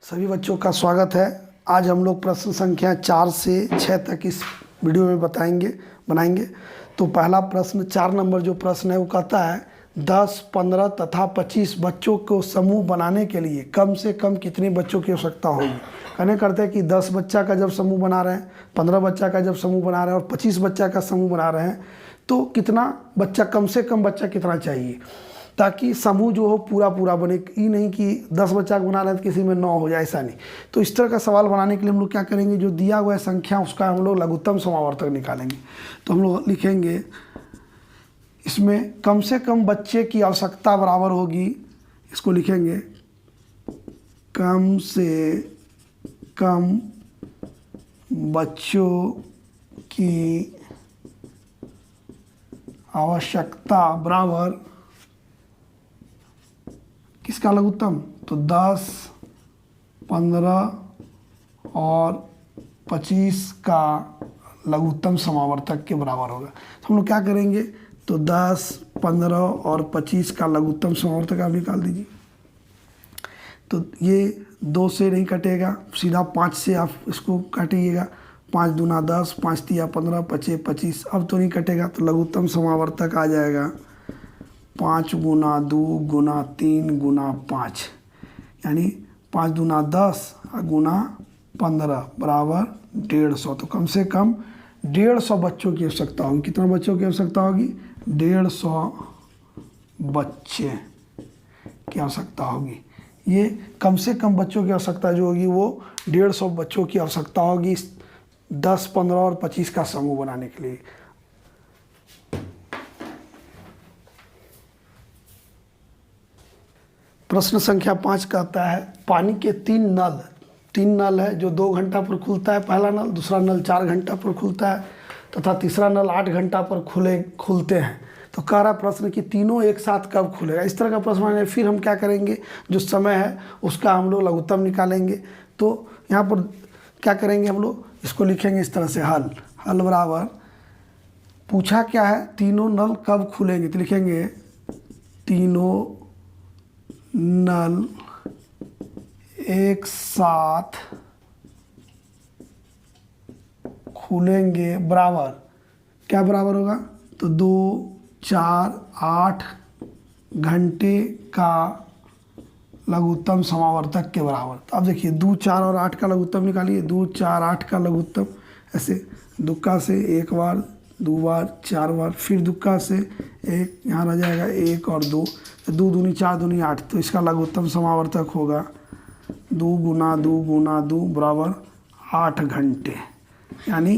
सभी बच्चों का स्वागत है। आज हम लोग प्रश्न संख्या 4 से 6 तक इस वीडियो में बनाएंगे। तो पहला प्रश्न 4 नंबर जो प्रश्न है वो कहता है 10, 15 तथा 25 बच्चों को समूह बनाने के लिए कम से कम कितने बच्चों की आवश्यकता होगी। कहने करते हैं कि 10 बच्चा का जब समूह बना रहे हैं, 15 बच्चा का जब समूह बना रहे हैं और 25 बच्चा का समूह बना रहे हैं तो कितना बच्चा, कम से कम बच्चा कितना चाहिए ताकि समूह जो हो पूरा पूरा बने। ये नहीं कि 10 बच्चा को बना रहे हैं तो किसी में 9 हो जाए, ऐसा नहीं। तो इस तरह का सवाल बनाने के लिए हम लोग क्या करेंगे, जो दिया हुआ है संख्या उसका हम लोग लघुत्तम समावर्तक निकालेंगे। तो हम लोग लिखेंगे इसमें कम से कम बच्चे की आवश्यकता बराबर होगी, इसको लिखेंगे कम से कम बच्चों की आवश्यकता बराबर किसका लघुत्तम, तो 10, 15 और 25 का लघुत्तम समावर्तक के बराबर होगा। तो हम लोग क्या करेंगे, तो 10, 15 और 25 का लघुत्तम समावर्तक आप निकाल दीजिए। तो ये 2 से नहीं कटेगा, सीधा 5 से आप इसको काटिएगा। 5 दूना 10, 5 तिया 15, 5 25। अब तो नहीं कटेगा, तो लघुत्तम समावर्तक आ जाएगा 5 गुना 2 गुना 3 गुना 5, यानी 5 दूना 10 गुना 15 बराबर 150। तो कम से कम 150 बच्चों की आवश्यकता होगी। कितना बच्चों की आवश्यकता होगी, 150 बच्चे की आवश्यकता होगी। ये कम से कम बच्चों की आवश्यकता जो होगी वो 150 बच्चों की आवश्यकता होगी 10, 15 और 25 का समूह बनाने के लिए। प्रश्न संख्या 5 कहता है पानी के 3 नल है जो 2 घंटा पर खुलता है, पहला नल, दूसरा नल 4 घंटा पर खुलता है तथा तीसरा नल 8 घंटा पर खुलते हैं। तो कह रहा प्रश्न कि तीनों एक साथ कब खुलेगा। इस तरह का प्रश्न है। फिर हम क्या करेंगे, जो समय है उसका हम लोग लघुत्तम निकालेंगे। तो यहाँ पर क्या करेंगे, हम लोग इसको लिखेंगे इस तरह से, हल बराबर पूछा क्या है, तीनों नल कब खुलेंगे। तो लिखेंगे तीनों नल एक साथ खुलेंगे बराबर, क्या बराबर होगा, तो 2, 4, 8 घंटे का लघुत्तम समावर्तक के बराबर। तो अब देखिए 2, 4 और 8 का लघुत्तम निकालिए। 2, 4, 8 का लघुत्तम, ऐसे दुक्का से 1 बार, 2 बार, 4 बार, फिर दुक्का से 1, यहाँ रह जाएगा 1 और 2, 2 दूनी 4 दूनी 8। तो इसका लघुत्तम समावर्तक होगा 2 गुना 2 गुना 2 बराबर 8 घंटे, यानी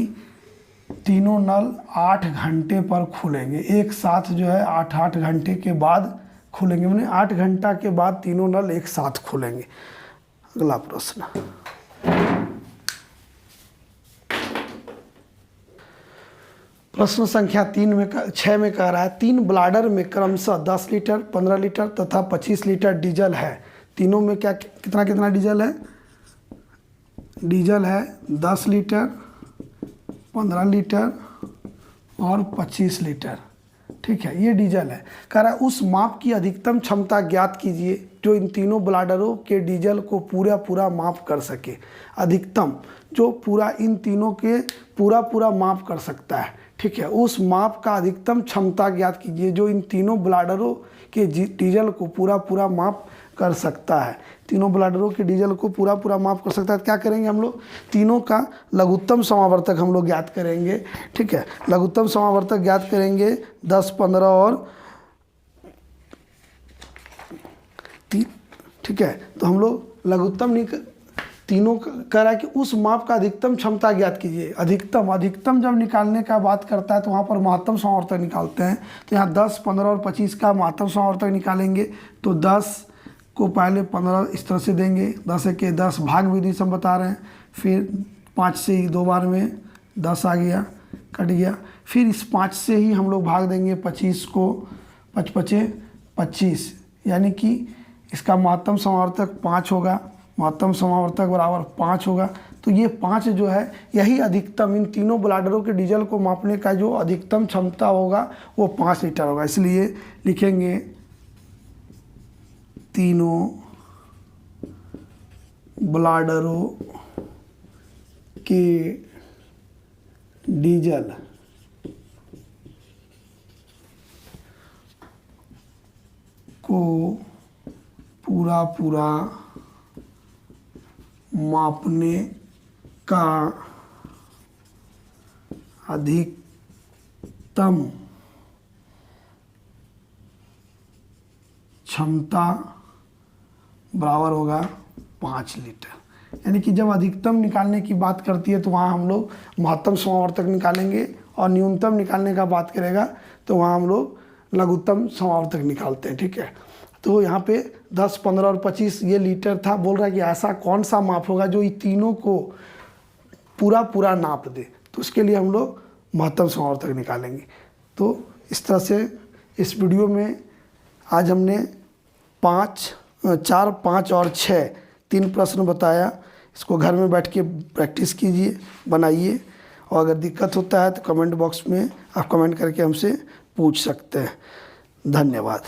तीनों नल 8 घंटे पर खुलेंगे एक साथ, जो है 8 घंटे के बाद खुलेंगे, माने 8 घंटा के बाद तीनों नल एक साथ खुलेंगे। अगला प्रश्न, प्रश्न संख्या 6 में कह रहा है 3 ब्लाडर में क्रमशः 10 लीटर, 15 लीटर तथा 25 लीटर डीजल है। तीनों में क्या कितना डीजल है, डीजल है 10 लीटर, 15 लीटर और 25 लीटर। ठीक है, ये डीजल है। कह रहा है उस माप की अधिकतम क्षमता ज्ञात कीजिए जो इन तीनों ब्लाडरों के डीजल को पूरा माप कर सके। अधिकतम जो पूरा इन तीनों के पूरा माप कर सकता है। ठीक है, उस माप का अधिकतम क्षमता ज्ञात कीजिए जो इन तीनों ब्लाडरों के डीजल को पूरा माप कर सकता है। तीनों ब्लाडरों के डीजल को पूरा माप कर सकता है। क्या करेंगे हम लोग, तीनों का लघुत्तम समावर्तक हम लोग ज्ञात करेंगे। ठीक है, लघुत्तम समावर्तक ज्ञात करेंगे 10, 15 और ठीक है, तो हम लोग लघुत्तम तीनों कह रहा है कि उस माप का अधिकतम क्षमता ज्ञात कीजिए। अधिकतम जब निकालने का बात करता है तो वहाँ पर महत्तम समावर्तक निकालते हैं। तो यहाँ 10, 15 और 25 का महत्तम समावर्तक निकालेंगे। तो 10 को पहले 15 इस तरह से देंगे, 10 के 10 भाग विधि से हम बता रहे हैं। फिर 5 से ही 2 बार में 10 आ गया, कट गया। फिर इस 5 से ही हम लोग भाग देंगे 25 को, 5 5 25, यानी कि इसका महत्तम समावर्तक 5 होगा। महत्तम समावर्तक बराबर 5 होगा। तो ये 5 जो है यही अधिकतम, इन तीनों ब्लाडरों के डीजल को मापने का जो अधिकतम क्षमता होगा वो 5 लीटर होगा। इसलिए लिखेंगे तीनों ब्लाडरों के डीजल को पूरा मापने का अधिकतम क्षमता बराबर होगा 5 लीटर। यानी कि जब अधिकतम निकालने की बात करती है तो वहाँ हम लोग महत्तम समावर्तक निकालेंगे, और न्यूनतम निकालने का बात करेगा तो वहाँ हम लोग लघुत्तम समावर्तक निकालते हैं। ठीक है, तो यहाँ पे 10, 15 और 25 ये लीटर था। बोल रहा है कि ऐसा कौन सा माप होगा जो ये तीनों को पूरा नाप दे, तो उसके लिए हम लोग महत्तम समावर्तक निकालेंगे। तो इस तरह से इस वीडियो में आज हमने 4, 5 और 6 3 प्रश्न बताया। इसको घर में बैठ के प्रैक्टिस कीजिए, बनाइए, और अगर दिक्कत होता है तो कमेंट बॉक्स में आप कमेंट करके हमसे पूछ सकते हैं। धन्यवाद।